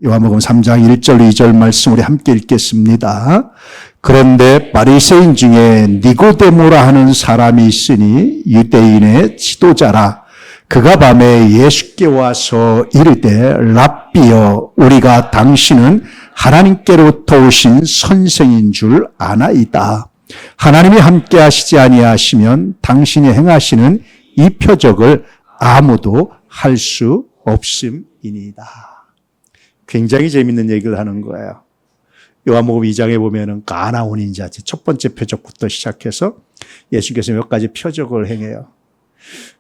요한복음 3장 1절 2절 말씀 우리 함께 읽겠습니다. 그런데 바리새인 중에 니고데모라 하는 사람이 있으니 유대인의 지도자라. 그가 밤에 예수께 와서 이르되 랍비여 우리가 당신은 하나님께로부터 오신 선생인 줄 아나이다. 하나님이 함께 하시지 아니하시면 당신이 행하시는 이 표적을 아무도 할 수 없음이니이다. 굉장히 재밌는 얘기를 하는 거예요. 요한복음 2장에 보면은 가나 혼인잔치 첫 번째 표적부터 시작해서 예수께서 몇 가지 표적을 행해요.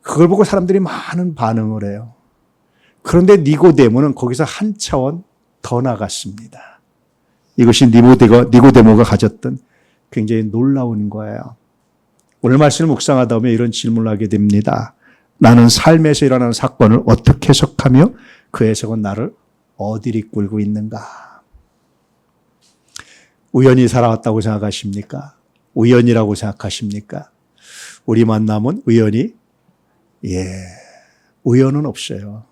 그걸 보고 사람들이 많은 반응을 해요. 그런데 니고데모는 거기서 한 차원 더 나갔습니다. 이것이 니고데모가 가졌던 굉장히 놀라운 거예요. 오늘 말씀을 묵상하다 보면 이런 질문을 하게 됩니다. 나는 삶에서 일어나는 사건을 어떻게 해석하며 그 해석은 나를 어디로 이끌고 있는가? 우연히 살아왔다고 생각하십니까? 우연이라고 생각하십니까? 우리 만남은 우연히? 우연은 없어요.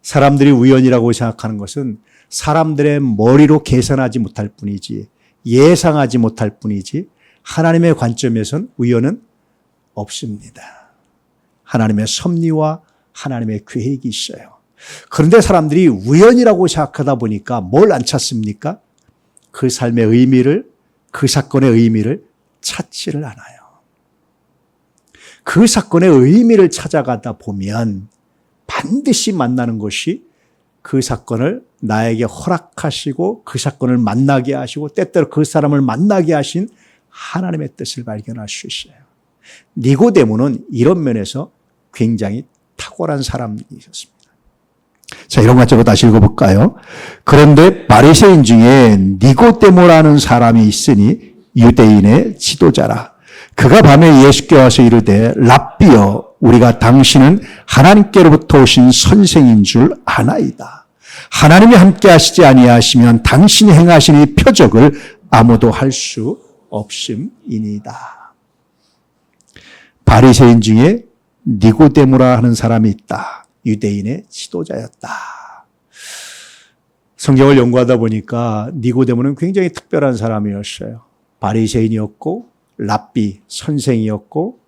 사람들이 우연이라고 생각하는 것은 사람들의 머리로 계산하지 못할 뿐이지, 예상하지 못할 뿐이지, 하나님의 관점에선 우연은 없습니다. 하나님의 섭리와 하나님의 계획이 있어요. 그런데 사람들이 우연이라고 생각하다 보니까 뭘 안 찾습니까? 그 삶의 의미를, 그 사건의 의미를 찾지를 않아요. 그 사건의 의미를 찾아가다 보면 반드시 만나는 것이 그 사건을 나에게 허락하시고 그 사건을 만나게 하시고 때때로 그 사람을 만나게 하신 하나님의 뜻을 발견할 수 있어요. 니고데모는 이런 면에서 굉장히 탁월한 사람이었습니다. 자, 이런 관점으로 다시 읽어볼까요? 그런데 바리새인 중에 니고데모라는 사람이 있으니 유대인의 지도자라. 그가 밤에 예수께 와서 이르되 랍비여 우리가 당신은 하나님께로부터 오신 선생인 줄 아나이다. 하나님이 함께 하시지 아니하시면 당신이 행하신 이 표적을 아무도 할 수 없음이니이다. 바리새인 중에 니고데모라 하는 사람이 있다. 유대인의 지도자였다. 성경을 연구하다 보니까 니고데모는 굉장히 특별한 사람이었어요. 바리새인이었고 랍비 선생이었고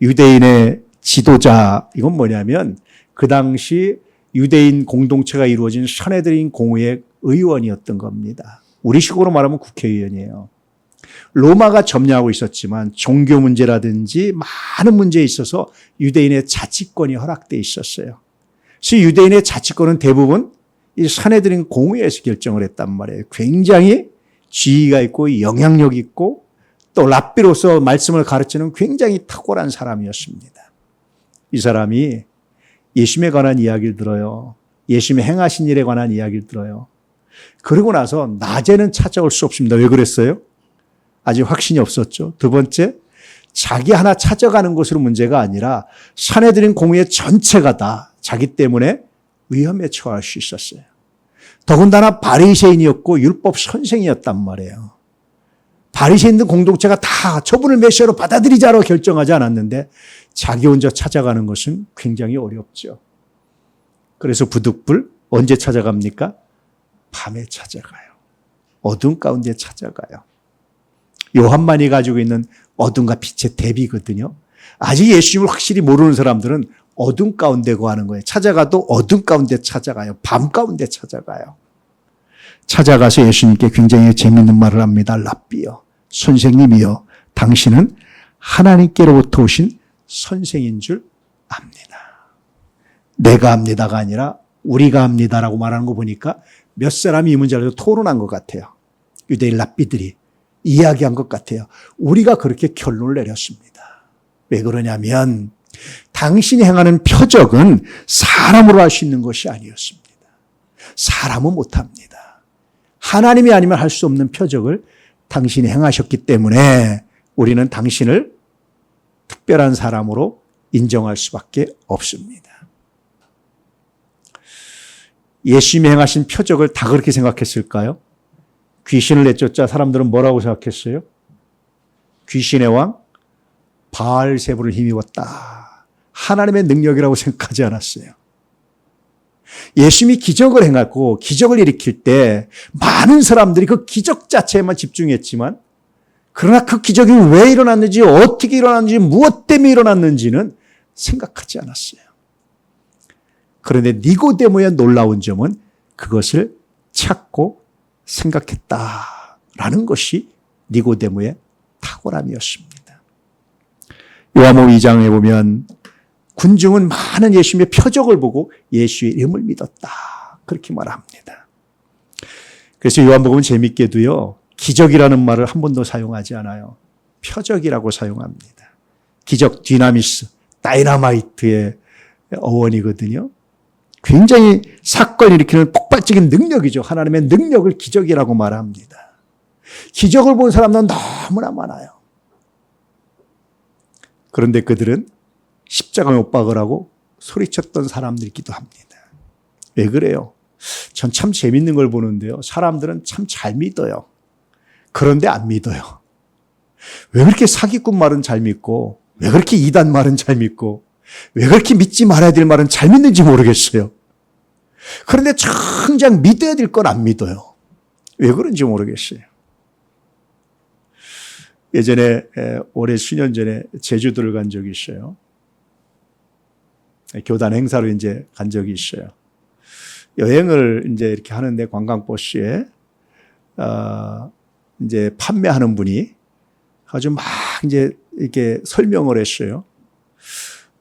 유대인의 지도자. 이건 뭐냐면 그 당시 유대인 공동체가 이루어진 서네드린 공회의 의원이었던 겁니다. 우리식으로 말하면 국회의원이에요. 로마가 점령하고 있었지만 종교 문제라든지 많은 문제에 있어서 유대인의 자치권이 허락되어 있었어요. 그래서 유대인의 자치권은 대부분 이 서네드린 공회에서 결정을 했단 말이에요. 굉장히 지위가 있고 영향력 있고 또 랍비로서 말씀을 가르치는 굉장히 탁월한 사람이었습니다. 이 사람이 예수님에 관한 이야기를 들어요. 예수님이 행하신 일에 관한 이야기를 들어요. 그러고 나서 낮에는 찾아올 수 없습니다. 왜 그랬어요? 아직 확신이 없었죠. 두 번째, 자기 하나 찾아가는 것으로 문제가 아니라 서네드린 공회 전체가 다 자기 때문에 위험에 처할 수 있었어요. 더군다나 바리새인이었고 율법 선생이었단 말이에요. 바리새인들 공동체가 다 저분을 메시아로 받아들이자로 결정하지 않았는데 자기 혼자 찾아가는 것은 굉장히 어렵죠. 그래서 부득불 언제 찾아갑니까? 밤에 찾아가요. 어둠 가운데 찾아가요. 요한만이 가지고 있는 어둠과 빛의 대비거든요. 아직 예수님을 확실히 모르는 사람들은 어둠 가운데 거하는 거예요. 찾아가도 어둠 가운데 찾아가요. 밤 가운데 찾아가요. 찾아가서 예수님께 굉장히 재미있는 말을 합니다. 랍비여, 선생님이여, 당신은 하나님께로부터 오신 선생인 줄 압니다. 내가 압니다가 아니라 우리가 압니다라고 말하는 거 보니까 몇 사람이 이 문제를 토론한 것 같아요. 유대인 랍비들이 이야기한 것 같아요. 우리가 그렇게 결론을 내렸습니다. 왜 그러냐면 당신이 행하는 표적은 사람으로 할 수 있는 것이 아니었습니다. 사람은 못합니다. 하나님이 아니면 할 수 없는 표적을 당신이 행하셨기 때문에 우리는 당신을 특별한 사람으로 인정할 수밖에 없습니다. 예수님이 행하신 표적을 다 그렇게 생각했을까요? 귀신을 내쫓자 사람들은 뭐라고 생각했어요? 귀신의 왕 바알세불을 힘입었다. 하나님의 능력이라고 생각하지 않았어요. 예수님이 기적을 행하고 기적을 일으킬 때 많은 사람들이 그 기적 자체에만 집중했지만 그러나 그 기적이 왜 일어났는지 어떻게 일어났는지 무엇 때문에 일어났는지는 생각하지 않았어요. 그런데 니고데모의 놀라운 점은 그것을 찾고 생각했다라는 것이 니고데모의 탁월함이었습니다. 요한복음 2장에 보면 군중은 많은 예수님의 표적을 보고 예수의 이름을 믿었다. 그렇게 말합니다. 그래서 요한복음은 재밌게도요. 기적이라는 말을 한 번도 사용하지 않아요. 표적이라고 사용합니다. 기적, 디나미스, 다이나마이트의 어원이거든요. 굉장히 사건을 일으키는 폭발적인 능력이죠. 하나님의 능력을 기적이라고 말합니다. 기적을 본 사람은 너무나 많아요. 그런데 그들은 십자가에 못 박으라고 소리쳤던 사람들이기도 합니다. 왜 그래요? 전 참 재밌는 걸 보는데요. 사람들은 참 잘 믿어요. 그런데 안 믿어요. 왜 그렇게 사기꾼 말은 잘 믿고 왜 그렇게 이단 말은 잘 믿고 왜 그렇게 믿지 말아야 될 말은 잘 믿는지 모르겠어요. 그런데 정작 믿어야 될 건 안 믿어요. 왜 그런지 모르겠어요. 예전에 올해 수년 전에 제주도를 간 적이 있어요. 교단 행사로 이제 간 적이 있어요. 여행을 이제 이렇게 하는데 관광버스에 이제 판매하는 분이 아주 막 이제 이렇게 설명을 했어요.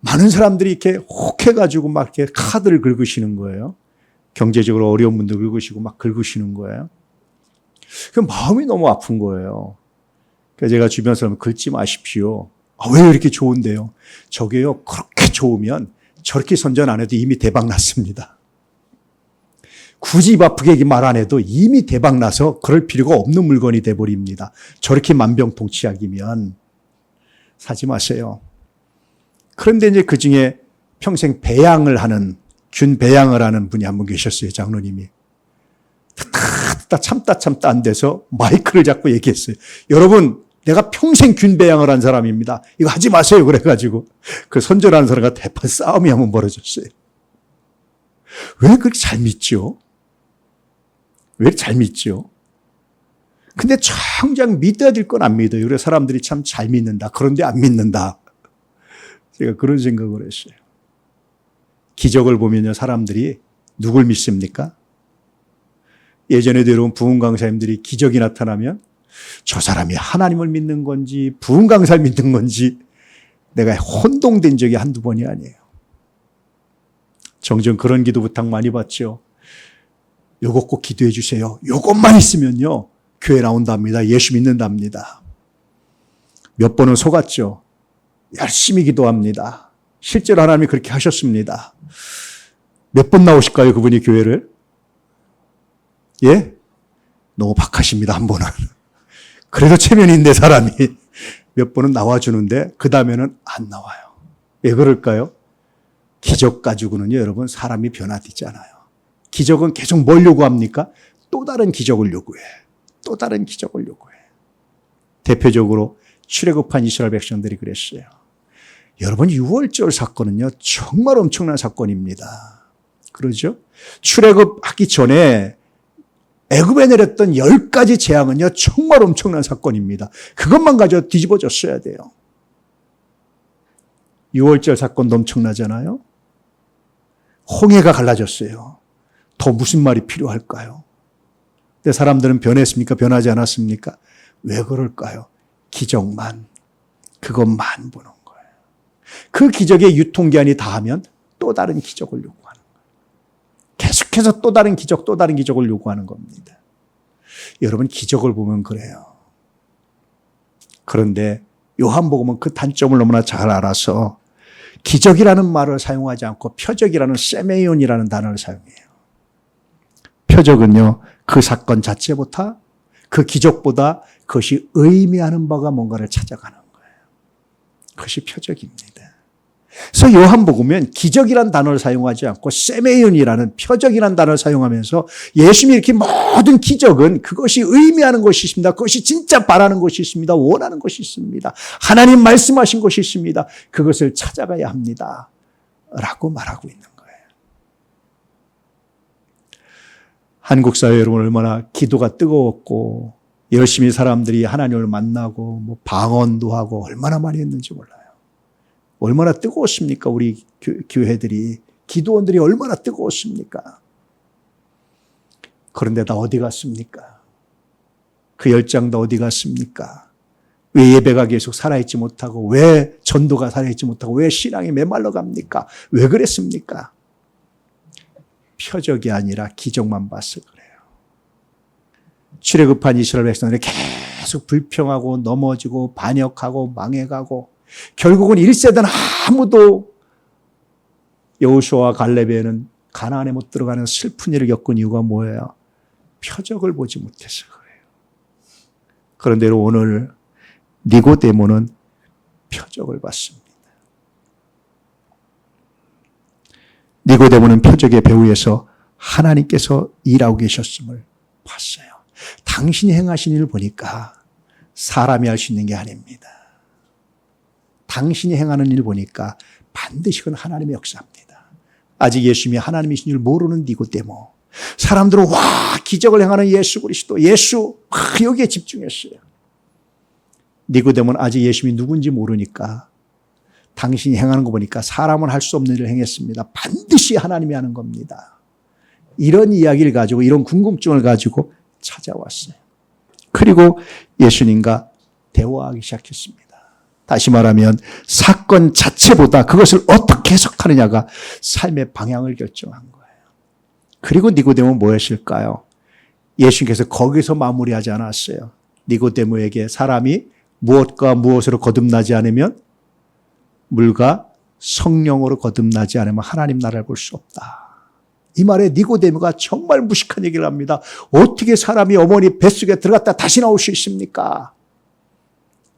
많은 사람들이 이렇게 혹해가지고 막 이렇게 카드를 긁으시는 거예요. 경제적으로 어려운 분들 긁으시고 막 긁으시는 거예요. 그 마음이 너무 아픈 거예요. 그래서 제가 주변 사람 긁지 마십시오. 왜 이렇게 좋은데요? 저게요, 그렇게 좋으면 저렇게 선전 안 해도 이미 대박 났습니다. 굳이 입 아프게 말 안 해도 이미 대박 나서 그럴 필요가 없는 물건이 돼버립니다. 저렇게 만병통치약이면 사지 마세요. 그런데 이제 그 중에 평생 배양을 하는, 균 배양을 하는 분이 한 분 계셨어요, 장로님이. 참다 안 돼서 마이크를 잡고 얘기했어요. 여러분, 내가 평생 균 배양을 한 사람입니다. 이거 하지 마세요. 그래가지고 그 선전하는 사람과 대판 싸움이 한번 벌어졌어요. 왜 그렇게 잘 믿죠? 왜 잘 믿죠? 근데 정작 믿어야 될 건 안 믿어요. 그래서 사람들이 참 잘 믿는다. 그런데 안 믿는다. 제가 그런 생각을 했어요. 기적을 보면요, 사람들이 누굴 믿습니까? 예전에도 여러분 부흥 강사님들이 기적이 나타나면 저 사람이 하나님을 믿는 건지 부흥 강사를 믿는 건지 내가 혼동된 적이 한두 번이 아니에요. 종종 그런 기도 부탁 많이 받죠. 요거 꼭 기도해 주세요. 요것만 있으면요 교회 나온답니다. 예수 믿는답니다. 몇 번은 속았죠. 열심히 기도합니다. 실제로 하나님이 그렇게 하셨습니다. 몇 번 나오실까요, 그분이 교회를? 예? 너무 박하십니다, 한 번은. 그래도 체면인데 사람이 몇 번은 나와주는데 그 다음에는 안 나와요. 왜 그럴까요? 기적 가지고는요, 여러분, 사람이 변화되지 않아요. 기적은 계속 뭘 요구합니까? 또 다른 기적을 요구해. 또 다른 기적을 요구해. 대표적으로 출애굽한 이스라엘 백성들이 그랬어요. 여러분, 6월절 사건은요, 정말 엄청난 사건입니다. 그러죠? 출애굽하기 전에 애굽에 내렸던 10가지 재앙은요, 정말 엄청난 사건입니다. 그것만 가지고 뒤집어졌어야 돼요. 6월절 사건도 엄청나잖아요. 홍해가 갈라졌어요. 더 무슨 말이 필요할까요? 근데 사람들은 변했습니까? 변하지 않았습니까? 왜 그럴까요? 기적만, 그것만 보는 거예요. 그 기적의 유통기한이 다하면 또 다른 기적을 요구하는 거예요. 계속해서 또 다른 기적을 요구하는 겁니다. 여러분, 기적을 보면 그래요. 그런데 요한복음은 그 단점을 너무나 잘 알아서 기적이라는 말을 사용하지 않고 표적이라는 세메이온이라는 단어를 사용해요. 표적은요, 그 사건 자체보다, 그 기적보다 그것이 의미하는 바가 뭔가를 찾아가는 거예요. 그것이 표적입니다. 그래서 요한복음은 기적이라는 단어를 사용하지 않고 세메이온이라는 표적이라는 단어를 사용하면서 예수님이 이렇게 모든 기적은 그것이 의미하는 것이 있습니다. 그것이 진짜 바라는 것이 있습니다. 원하는 것이 있습니다. 하나님 말씀하신 것이 있습니다. 그것을 찾아가야 합니다. 라고 말하고 있는 거예요. 한국 사회 여러분 얼마나 기도가 뜨거웠고 열심히 사람들이 하나님을 만나고 뭐 방언도 하고 얼마나 많이 했는지 몰라요. 얼마나 뜨거웠습니까? 우리 교회들이, 기도원들이 얼마나 뜨거웠습니까? 그런데 다 어디 갔습니까? 그 열정 다 어디 갔습니까? 왜 예배가 계속 살아있지 못하고, 왜 전도가 살아있지 못하고, 왜 신앙이 메말라 갑니까? 왜 그랬습니까? 표적이 아니라 기적만 봐서 그래요. 출애굽한 이스라엘 백성들이 계속 불평하고 넘어지고 반역하고 망해가고 결국은 1세대는 아무도 여호수아와 갈렙에는 가나안에 못 들어가는 슬픈 일을 겪은 이유가 뭐예요? 표적을 보지 못해서 그래요. 그런데 오늘 니고데모는 표적을 봤습니다. 니고데모는 표적의 배후에서 하나님께서 일하고 계셨음을 봤어요. 당신이 행하신 일을 보니까 사람이 할 수 있는 게 아닙니다. 당신이 행하는 일을 보니까 반드시 그건 하나님의 역사입니다. 아직 예수님이 하나님이신 줄 모르는 니고데모. 사람들은 와, 기적을 행하는 예수 그리스도, 예수, 여기에 집중했어요. 니고데모는 아직 예수님이 누군지 모르니까 당신이 행하는 거 보니까 사람은 할 수 없는 일을 행했습니다. 반드시 하나님이 하는 겁니다. 이런 이야기를 가지고, 이런 궁금증을 가지고 찾아왔어요. 그리고 예수님과 대화하기 시작했습니다. 다시 말하면 사건 자체보다 그것을 어떻게 해석하느냐가 삶의 방향을 결정한 거예요. 그리고 니고데모는 뭐였을까요? 예수님께서 거기서 마무리하지 않았어요. 니고데모에게 사람이 무엇과 무엇으로 거듭나지 않으면, 물과 성령으로 거듭나지 않으면 하나님 나라를 볼 수 없다. 이 말에 니고데모가 정말 무식한 얘기를 합니다. 어떻게 사람이 어머니 뱃속에 들어갔다 다시 나올 수 있습니까?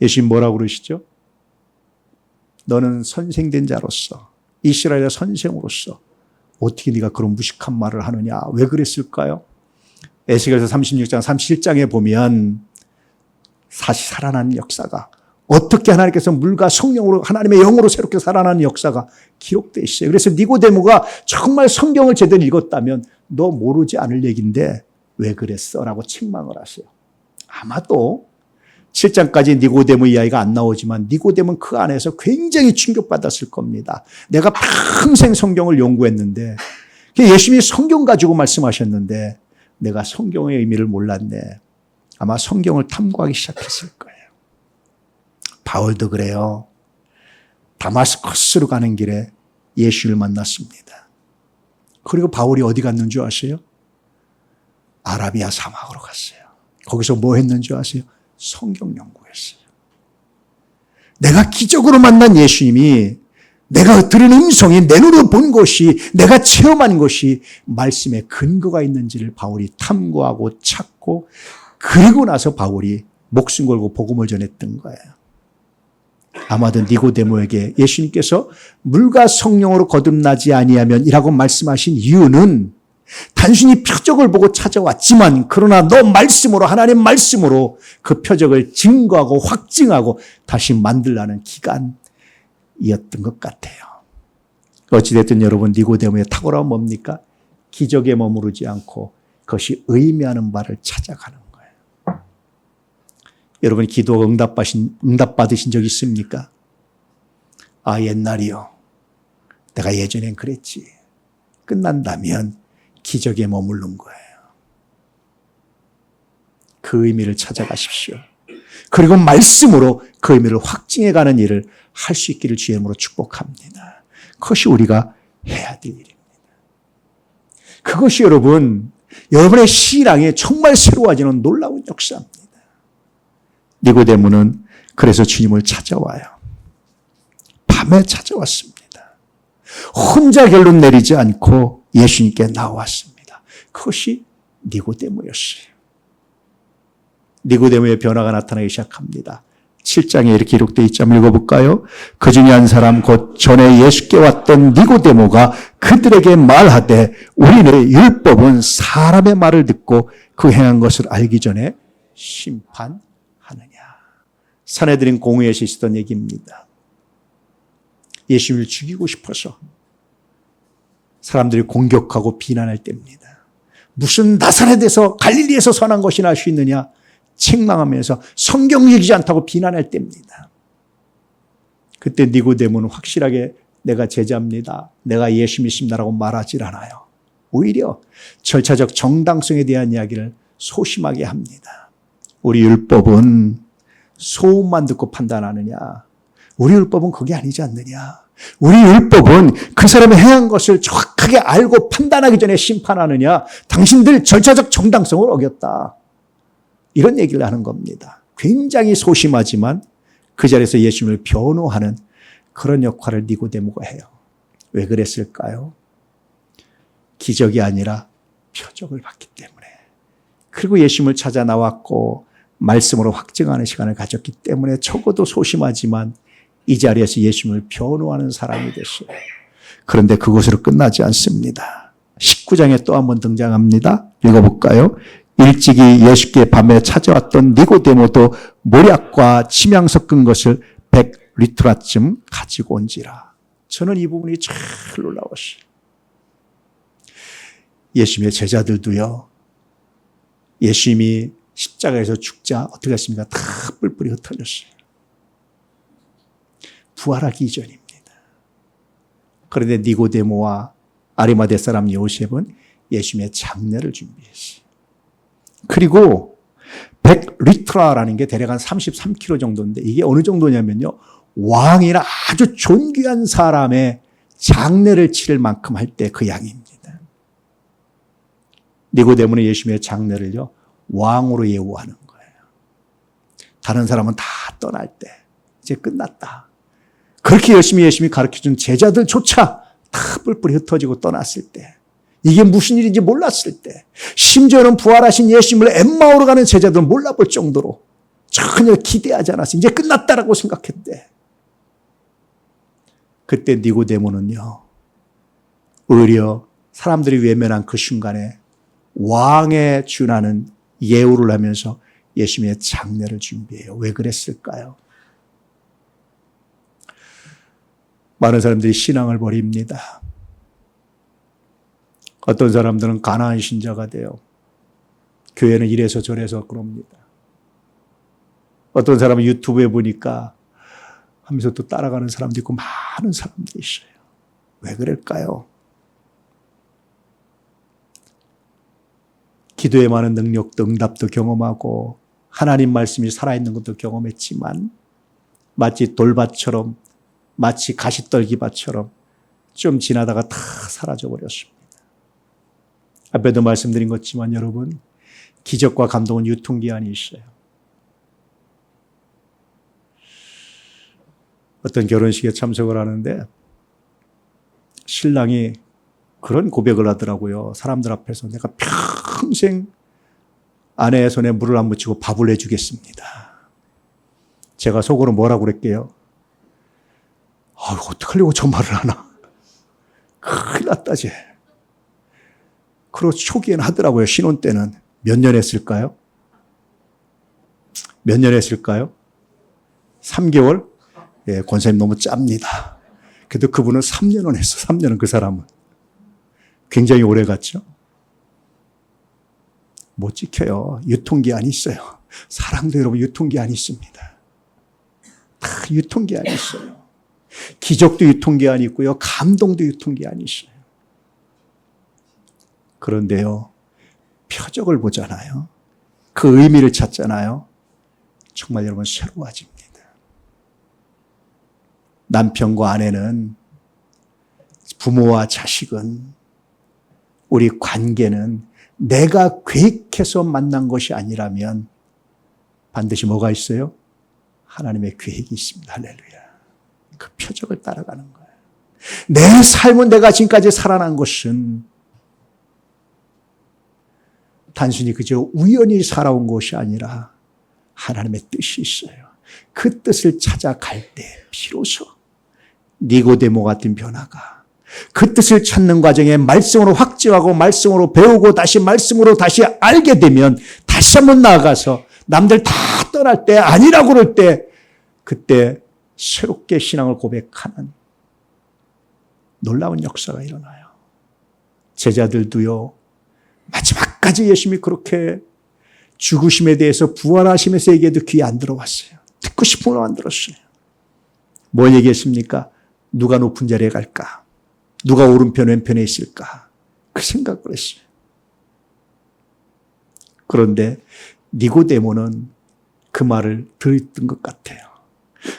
예수님 뭐라고 그러시죠? 너는 선생된 자로서, 이스라엘의 선생으로서 어떻게 네가 그런 무식한 말을 하느냐? 왜 그랬을까요? 에스겔서 36장, 37장에 보면 다시 살아나는 역사가, 어떻게 하나님께서 물과 성령으로, 하나님의 영으로 새롭게 살아나는 역사가 기록되어 있어요. 그래서 니고데모가 정말 성경을 제대로 읽었다면 너 모르지 않을 얘기인데 왜 그랬어? 라고 책망을 하세요. 아마도 7장까지 니고데모 이야기가 안 나오지만 니고데모는 그 안에서 굉장히 충격받았을 겁니다. 내가 평생 성경을 연구했는데, 예수님이 성경 가지고 말씀하셨는데 내가 성경의 의미를 몰랐네. 아마 성경을 탐구하기 시작했을 거예요. 바울도 그래요. 다마스커스로 가는 길에 예수를 만났습니다. 그리고 바울이 어디 갔는 줄 아세요? 아라비아 사막으로 갔어요. 거기서 뭐 했는 줄 아세요? 성경 연구했어요. 내가 기적으로 만난 예수님이, 내가 들은 음성이, 내 눈으로 본 것이, 내가 체험한 것이 말씀에 근거가 있는지를 바울이 탐구하고 찾고, 그리고 나서 바울이 목숨 걸고 복음을 전했던 거예요. 아마도 니고데모에게 예수님께서 물과 성령으로 거듭나지 아니하면 이라고 말씀하신 이유는 단순히 표적을 보고 찾아왔지만, 그러나 너 말씀으로, 하나님 말씀으로 그 표적을 증거하고 확증하고 다시 만들라는 기간이었던 것 같아요. 어찌됐든 여러분, 니고데모의 탁월함은 뭡니까? 기적에 머무르지 않고 그것이 의미하는 바를 찾아가는 거예요. 여러분, 기도가 응답받으신 적 있습니까? 아, 옛날이요. 내가 예전엔 그랬지. 끝난다면 기적에 머무른 거예요. 그 의미를 찾아가십시오. 그리고 말씀으로 그 의미를 확증해가는 일을 할 수 있기를 주의 이름으로 축복합니다. 그것이 우리가 해야 될 일입니다. 그것이 여러분의 신앙에 정말 새로워지는 놀라운 역사입니다. 니고데모는 그래서 주님을 찾아와요. 밤에 찾아왔습니다. 혼자 결론 내리지 않고 예수님께 나왔습니다. 그것이 니고데모였어요. 니고데모의 변화가 나타나기 시작합니다. 7장에 이렇게 기록되어 있죠. 한번 읽어볼까요? 그 중에 한 사람 곧 전에 예수께 왔던 니고데모가 그들에게 말하되 우리의 율법은 사람의 말을 듣고 그 행한 것을 알기 전에 심판하느냐. 사내들인 공회에서 있었던 얘기입니다. 예수님을 죽이고 싶어서 사람들이 공격하고 비난할 때입니다. 무슨 나사렛에서 갈릴리에서 선한 것이 날 수 있느냐 책망하면서 성경 읽지 않다고 비난할 때입니다. 그때 니고데모는 확실하게 내가 제자입니다, 내가 예수 믿습니다라고 말하질 않아요. 오히려 절차적 정당성에 대한 이야기를 소심하게 합니다. 우리 율법은 소음만 듣고 판단하느냐? 우리 율법은 그게 아니지 않느냐? 우리 율법은 그 사람이 행한 것을 정확하게 알고 판단하기 전에 심판하느냐? 당신들 절차적 정당성을 어겼다. 이런 얘기를 하는 겁니다. 굉장히 소심하지만 그 자리에서 예수님을 변호하는 그런 역할을 니고데모가 해요. 왜 그랬을까요? 기적이 아니라 표적을 봤기 때문에. 그리고 예수님을 찾아 나왔고 말씀으로 확증하는 시간을 가졌기 때문에 적어도 소심하지만 이 자리에서 예수님을 변호하는 사람이 됐어요. 그런데 그것으로 끝나지 않습니다. 19장에 또 한 번 등장합니다. 읽어볼까요? 일찍이 예수께 밤에 찾아왔던 니고데모도 모략과 침향 섞은 것을 100리트라쯤 가지고 온지라. 저는 이 부분이 참 놀라웠어요. 예수님의 제자들도요, 예수님이 십자가에서 죽자 어떻게 했습니까? 다 뿔뿔이 흩어졌어요. 부활하기 이전입니다. 그런데 니고데모와 아리마대 사람 요셉은 예수님의 장례를 준비했어요. 그리고 100리트라라는 게 대략 한 33kg 정도인데 이게 어느 정도냐면요, 왕이나 아주 존귀한 사람의 장례를 치를 만큼 할 때 그 양입니다. 니고데모는 예수님의 장례를요, 왕으로 예우하는 거예요. 다른 사람은 다 떠날 때 이제 끝났다. 그렇게 열심히 예수님이 가르쳐준 제자들조차 다 뿔뿔이 흩어지고 떠났을 때, 이게 무슨 일인지 몰랐을 때, 심지어는 부활하신 예수님을 엠마오로 가는 제자들은 몰라볼 정도로 전혀 기대하지 않았어요. 이제 끝났다라고 생각했대. 그때 니고데모는요, 오히려 사람들이 외면한 그 순간에 왕에 준하는 예우를 하면서 예수님의 장례를 준비해요. 왜 그랬을까요? 많은 사람들이 신앙을 버립니다. 어떤 사람들은 가나안 신자가 돼요. 교회는 이래서 저래서 그럽니다. 어떤 사람은 유튜브에 보니까 하면서 또 따라가는 사람도 있고 많은 사람들이 있어요. 왜 그럴까요? 기도에 많은 능력도 응답도 경험하고 하나님 말씀이 살아있는 것도 경험했지만 마치 돌밭처럼, 마치 가시떨기밭처럼 좀 지나다가 다 사라져버렸습니다. 앞에도 말씀드린 것지만 여러분, 기적과 감동은 유통기한이 있어요. 어떤 결혼식에 참석을 하는데 신랑이 그런 고백을 하더라고요. 사람들 앞에서 내가 평생 아내의 손에 물을 안 묻히고 밥을 해주겠습니다. 제가 속으로 뭐라고 그랬게요? 어떡하려고 저 말을 하나. 큰일 났다, 쟤. 그리고 초기에는 하더라고요. 신혼 때는. 몇 년 했을까요? 몇 년 했을까요? 3개월? 예, 권사님 너무 짭니다. 그래도 그분은 3년은 했어. 3년은 그 사람은. 굉장히 오래 갔죠? 못 지켜요. 유통기한이 있어요. 사랑도 여러분 유통기한이 있습니다. 다 유통기한이 있어요. 기적도 유통기한이 있고요. 감동도 유통기한이 있어요. 그런데요, 표적을 보잖아요. 그 의미를 찾잖아요. 정말 여러분 새로워집니다. 남편과 아내는, 부모와 자식은, 우리 관계는 내가 계획해서 만난 것이 아니라면 반드시 뭐가 있어요? 하나님의 계획이 있습니다. 할렐루야. 그 표적을 따라가는 거예요. 내 삶은, 내가 지금까지 살아난 것은 단순히 그저 우연히 살아온 것이 아니라 하나님의 뜻이 있어요. 그 뜻을 찾아갈 때 비로소 니고데모 같은 변화가, 그 뜻을 찾는 과정에 말씀으로 확증하고 말씀으로 배우고 다시 말씀으로 다시 알게 되면 다시 한번 나아가서 남들 다 떠날 때, 아니라고 그럴 때, 그때 새롭게 신앙을 고백하는 놀라운 역사가 일어나요. 제자들도요, 마지막 아직까지 예수님이 그렇게 죽으심에 대해서 부활하심에서 얘기해도 귀에 안 들어왔어요. 듣고 싶은 건 안 들었어요. 뭘 얘기했습니까? 누가 높은 자리에 갈까? 누가 오른편 왼편에 있을까? 그 생각을 했어요. 그런데 니고데모는 그 말을 들었던 것 같아요.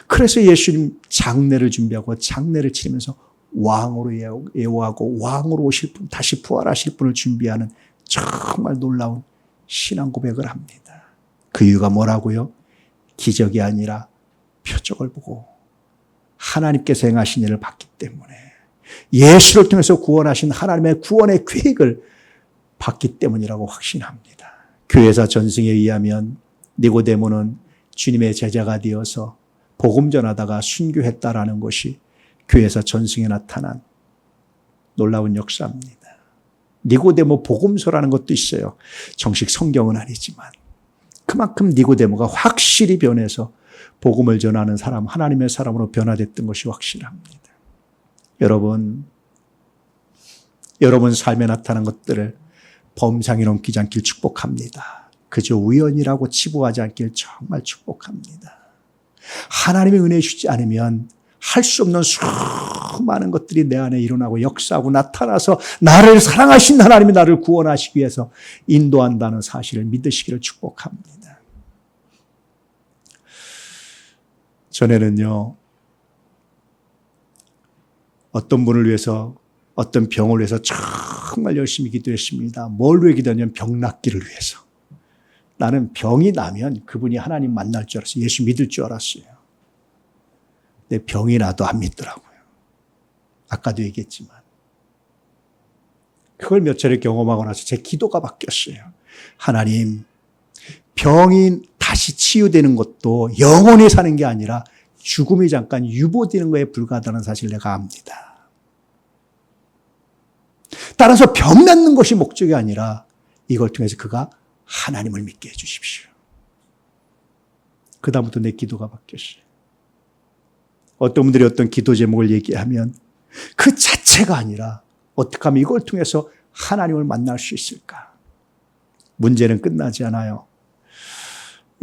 그래서 예수님 장례를 준비하고 장례를 치르면서 왕으로 예우하고 왕으로 오실 분, 다시 부활하실 분을 준비하는 정말 놀라운 신앙 고백을 합니다. 그 이유가 뭐라고요? 기적이 아니라 표적을 보고 하나님께서 행하신 일을 봤기 때문에, 예수를 통해서 구원하신 하나님의 구원의 계획을 봤기 때문이라고 확신합니다. 교회사 전승에 의하면 니고데모는 주님의 제자가 되어서 복음 전하다가 순교했다라는 것이 교회사 전승에 나타난 놀라운 역사입니다. 니고데모 복음서라는 것도 있어요. 정식 성경은 아니지만 그만큼 니고데모가 확실히 변해서 복음을 전하는 사람, 하나님의 사람으로 변화됐던 것이 확실합니다. 여러분 삶에 나타난 것들을 범상이 넘기지 않길 축복합니다. 그저 우연이라고 치부하지 않길 정말 축복합니다. 하나님의 은혜 주지 않으면 할 수 없는 수많은 것들이 내 안에 일어나고 역사하고 나타나서 나를 사랑하신 하나님이 나를 구원하시기 위해서 인도한다는 사실을 믿으시기를 축복합니다. 전에는요, 어떤 분을 위해서, 어떤 병을 위해서 정말 열심히 기도했습니다. 뭘 위해 기도하냐면 병 낫기를 위해서. 나는 병이 나면 그분이 하나님 만날 줄 알았어요. 예수 믿을 줄 알았어요. 근데 병이 나도 안 믿더라고요. 아까도 얘기했지만. 그걸 몇 차례 경험하고 나서 제 기도가 바뀌었어요. 하나님, 병이 다시 치유되는 것도 영원히 사는 게 아니라 죽음이 잠깐 유보되는 거에 불과하다는 사실을 내가 압니다. 따라서 병 낫는 것이 목적이 아니라 이걸 통해서 그가 하나님을 믿게 해 주십시오. 그다음부터 내 기도가 바뀌었어요. 어떤 분들이 어떤 기도 제목을 얘기하면 그 자체가 아니라 어떻게 하면 이걸 통해서 하나님을 만날 수 있을까? 문제는 끝나지 않아요.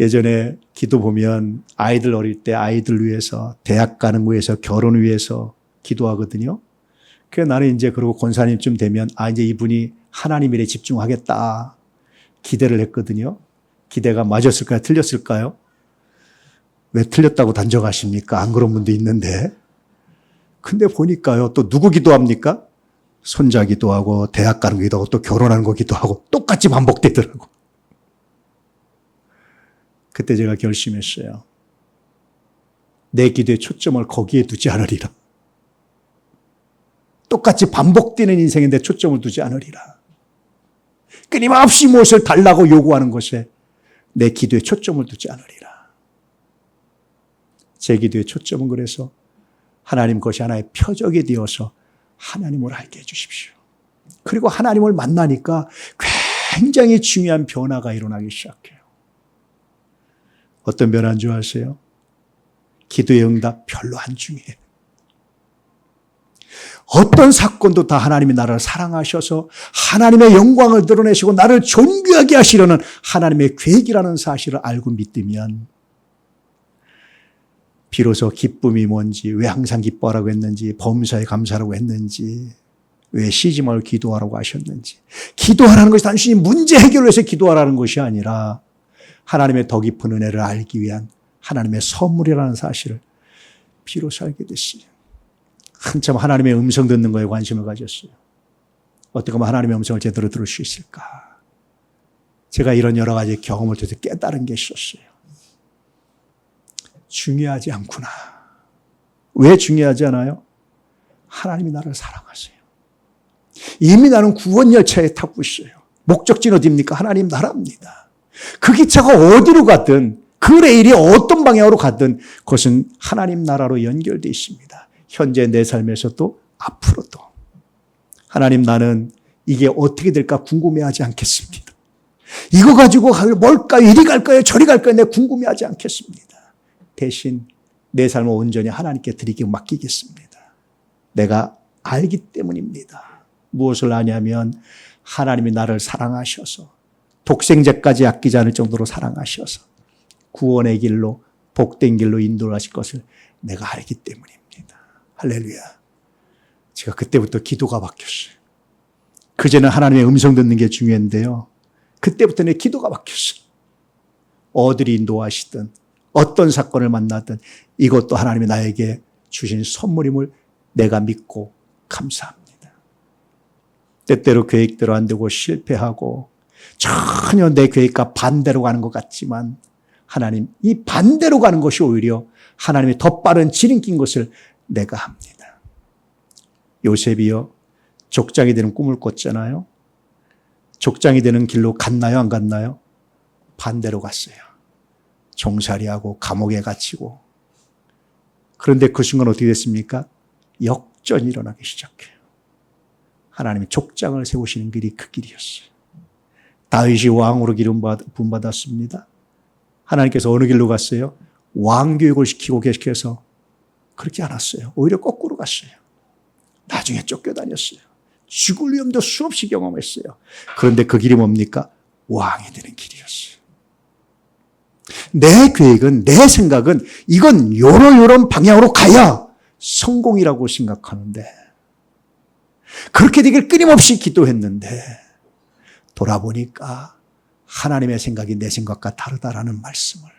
예전에 기도 보면 아이들 어릴 때 아이들 위해서, 대학 가는 거 위해서, 결혼 위해서 기도하거든요. 그래서 나는 이제 그러고 권사님쯤 되면 이제 이분이 하나님 일에 집중하겠다 기대를 했거든요. 기대가 맞았을까요? 틀렸을까요? 왜 틀렸다고 단정하십니까? 안 그런 분도 있는데. 근데 보니까요, 또 누구 기도합니까? 손자 기도하고, 대학 가는 거 기도하고, 또 결혼하는 거 기도하고, 똑같이 반복되더라고. 그때 제가 결심했어요. 내 기도의 초점을 거기에 두지 않으리라. 똑같이 반복되는 인생인데 초점을 두지 않으리라. 끊임없이 무엇을 달라고 요구하는 것에 내 기도의 초점을 두지 않으리라. 제 기도의 초점은 그래서 하나님 것이 하나의 표적이 되어서 하나님을 알게 해주십시오. 그리고 하나님을 만나니까 굉장히 중요한 변화가 일어나기 시작해요. 어떤 변화인 줄 아세요? 기도의 응답 별로 안 중요해요. 어떤 사건도 다 하나님이 나를 사랑하셔서 하나님의 영광을 드러내시고 나를 존귀하게 하시려는 하나님의 계획이라는 사실을 알고 믿으면 비로소 기쁨이 뭔지, 왜 항상 기뻐하라고 했는지, 범사에 감사하라고 했는지, 왜 쉬지 말고 기도하라고 하셨는지. 기도하라는 것이 단순히 문제 해결을 위해서 기도하라는 것이 아니라 하나님의 더 깊은 은혜를 알기 위한 하나님의 선물이라는 사실을 비로소 알게 됐어요. 한참 하나님의 음성 듣는 거에 관심을 가졌어요. 어떻게 하면 하나님의 음성을 제대로 들을 수 있을까? 제가 이런 여러 가지 경험을 통해서 깨달은 게 있었어요. 중요하지 않구나. 왜 중요하지 않아요? 하나님이 나를 사랑하세요. 이미 나는 구원 열차에 타고 있어요. 목적지는 어디입니까? 하나님 나라입니다. 그 기차가 어디로 가든, 그 레일이 어떤 방향으로 가든 그것은 하나님 나라로 연결되어 있습니다. 현재 내 삶에서도 앞으로도. 하나님, 나는 이게 어떻게 될까 궁금해하지 않겠습니다. 이거 가지고 뭘까요? 이리 갈까요? 저리 갈까요? 내가 궁금해하지 않겠습니다. 대신 내 삶을 온전히 하나님께 드리게 맡기겠습니다. 내가 알기 때문입니다. 무엇을 아냐면 하나님이 나를 사랑하셔서 독생자까지 아끼지 않을 정도로 사랑하셔서 구원의 길로 복된 길로 인도하실 것을 내가 알기 때문입니다. 할렐루야. 제가 그때부터 기도가 바뀌었어요. 그전에 하나님의 음성 듣는 게 중요한데요. 그때부터 내 기도가 바뀌었어요. 어디를 인도하시든 어떤 사건을 만나든 이것도 하나님이 나에게 주신 선물임을 내가 믿고 감사합니다. 때때로 계획대로 안 되고 실패하고 전혀 내 계획과 반대로 가는 것 같지만 하나님, 이 반대로 가는 것이 오히려 하나님의 더 빠른 지름길인 것을 내가 합니다. 요셉이요, 족장이 되는 꿈을 꿨잖아요. 족장이 되는 길로 갔나요, 안 갔나요? 반대로 갔어요. 종살이하고 감옥에 갇히고. 그런데 그 순간 어떻게 됐습니까? 역전이 일어나기 시작해요. 하나님이 족장을 세우시는 길이 그 길이었어요. 다윗이 왕으로 기름 부음받았습니다. 하나님께서 어느 길로 갔어요? 왕교육을 시키고 계속해서 그렇게 안 왔어요. 오히려 거꾸로 갔어요. 나중에 쫓겨다녔어요. 죽을 위험도 수없이 경험했어요. 그런데 그 길이 뭡니까? 왕이 되는 길이었어요. 내 계획은, 내 생각은 이건 요런 방향으로 가야 성공이라고 생각하는데 그렇게 되길 끊임없이 기도했는데 돌아보니까 하나님의 생각이 내 생각과 다르다라는 말씀을.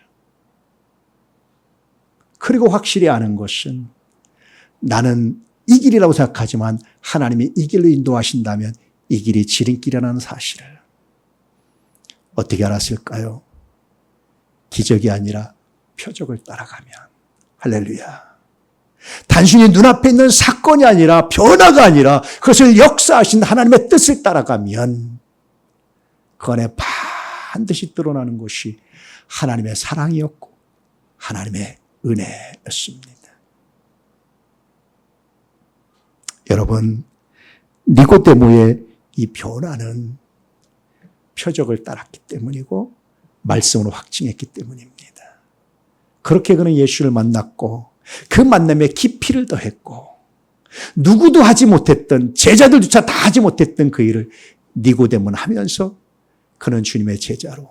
그리고 확실히 아는 것은 나는 이 길이라고 생각하지만 하나님이 이 길로 인도하신다면 이 길이 지름길이라는 사실을 어떻게 알았을까요? 기적이 아니라 표적을 따라가면. 할렐루야. 단순히 눈앞에 있는 사건이 아니라 변화가 아니라 그것을 역사하신 하나님의 뜻을 따라가면 그 안에 반드시 드러나는 것이 하나님의 사랑이었고 하나님의 은혜였습니다. 여러분, 니고데모의 이 변화는 표적을 따랐기 때문이고 말씀으로 확증했기 때문입니다. 그렇게 그는 예수를 만났고 그 만남에 깊이를 더했고 누구도 하지 못했던, 제자들조차 다 하지 못했던 그 일을 니고데모는 하면서 그는 주님의 제자로,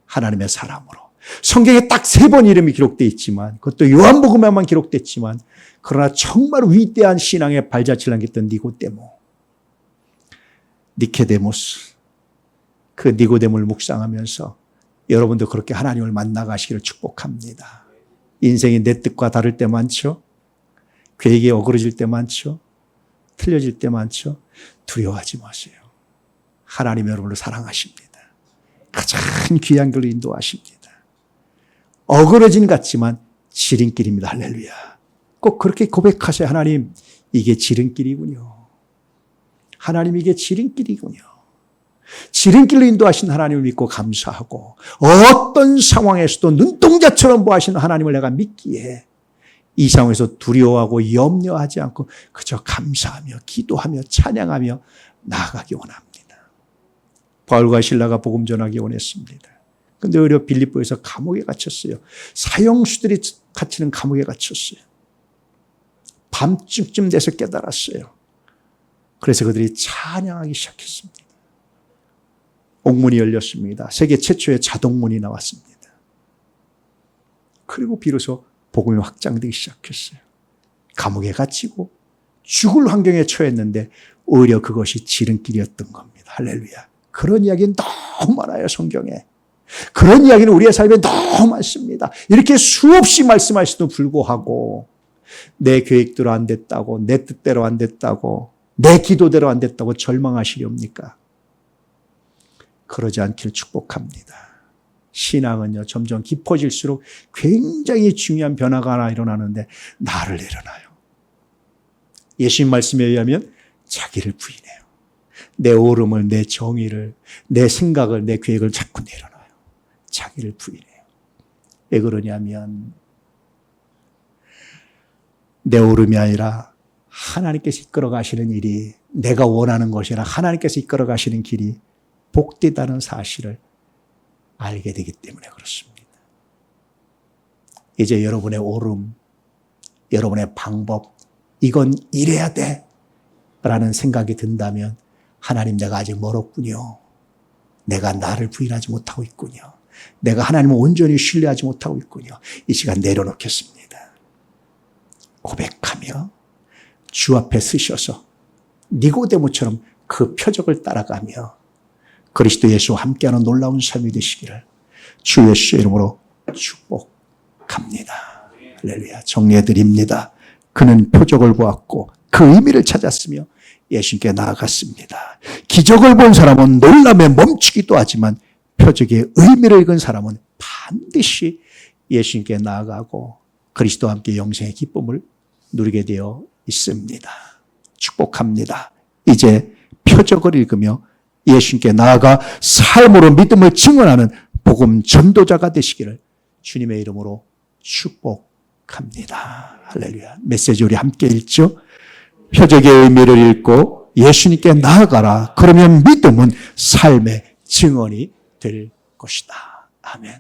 하나님의 사람으로, 성경에 딱 3번 이름이 기록되어 있지만 그것도 요한복음에만 기록됐지만 그러나 정말 위대한 신앙의 발자취를 남겼던 니고데모, 니케데모스, 그 니고데모를 묵상하면서 여러분도 그렇게 하나님을 만나가시기를 축복합니다. 인생이 내 뜻과 다를 때 많죠. 계획이 어그러질 때 많죠. 틀려질 때 많죠. 두려워하지 마세요. 하나님 여러분을 사랑하십니다. 가장 귀한 길로 인도하십니다. 어그러진 같지만 지름길입니다. 할렐루야. 꼭 그렇게 고백하세요. 하나님, 이게 지름길이군요. 하나님, 이게 지름길이군요. 지름길로 인도하신 하나님을 믿고 감사하고 어떤 상황에서도 눈동자처럼 보하시는 하나님을 내가 믿기에 이 상황에서 두려워하고 염려하지 않고 그저 감사하며 기도하며 찬양하며 나아가기 원합니다. 바울과 실라가 복음 전하기 원했습니다. 그런데 오히려 빌립보에서 감옥에 갇혔어요. 사형수들이 갇히는 감옥에 갇혔어요. 밤쯤 돼서 깨달았어요. 그래서 그들이 찬양하기 시작했습니다. 옥문이 열렸습니다. 세계 최초의 자동문이 나왔습니다. 그리고 비로소 복음이 확장되기 시작했어요. 감옥에 갇히고 죽을 환경에 처했는데 오히려 그것이 지름길이었던 겁니다. 할렐루야. 그런 이야기는 너무 많아요, 성경에. 그런 이야기는 우리의 삶에 너무 많습니다. 이렇게 수없이 말씀하시도 불구하고 내 계획대로 안 됐다고, 내 뜻대로 안 됐다고, 내 기도대로 안 됐다고 절망하시렵니까? 그러지 않기를 축복합니다. 신앙은요, 점점 깊어질수록 굉장히 중요한 변화가 하나 일어나는데 나를 내려놔요. 예수님 말씀에 의하면 자기를 부인해요. 내 오름을, 내 정의를, 내 생각을, 내 계획을 자꾸 내려놔요. 자기를 부인해요. 왜 그러냐면 내 오름이 아니라 하나님께서 이끌어 가시는 일이, 내가 원하는 것이 아니라 하나님께서 이끌어 가시는 길이 복되다는 사실을 알게 되기 때문에 그렇습니다. 이제 여러분의 오름, 여러분의 방법, 이건 이래야 돼 라는 생각이 든다면 하나님, 내가 아직 멀었군요. 내가 나를 부인하지 못하고 있군요. 내가 하나님을 온전히 신뢰하지 못하고 있군요. 이 시간 내려놓겠습니다. 고백하며 주 앞에 서셔서 니고데모처럼 그 표적을 따라가며 그리스도 예수와 함께하는 놀라운 삶이 되시기를 주 예수의 이름으로 축복합니다. 할렐루야. 정리해드립니다. 그는 표적을 보았고 그 의미를 찾았으며 예수님께 나아갔습니다. 기적을 본 사람은 놀람에 멈추기도 하지만 표적의 의미를 읽은 사람은 반드시 예수님께 나아가고 그리스도와 함께 영생의 기쁨을 누리게 되어 있습니다. 축복합니다. 이제 표적을 읽으며 예수님께 나아가 삶으로 믿음을 증언하는 복음 전도자가 되시기를 주님의 이름으로 축복합니다. 할렐루야. 메시지 우리 함께 읽죠. 표적의 의미를 읽고 예수님께 나아가라. 그러면 믿음은 삶의 증언이 될 것이다. 아멘.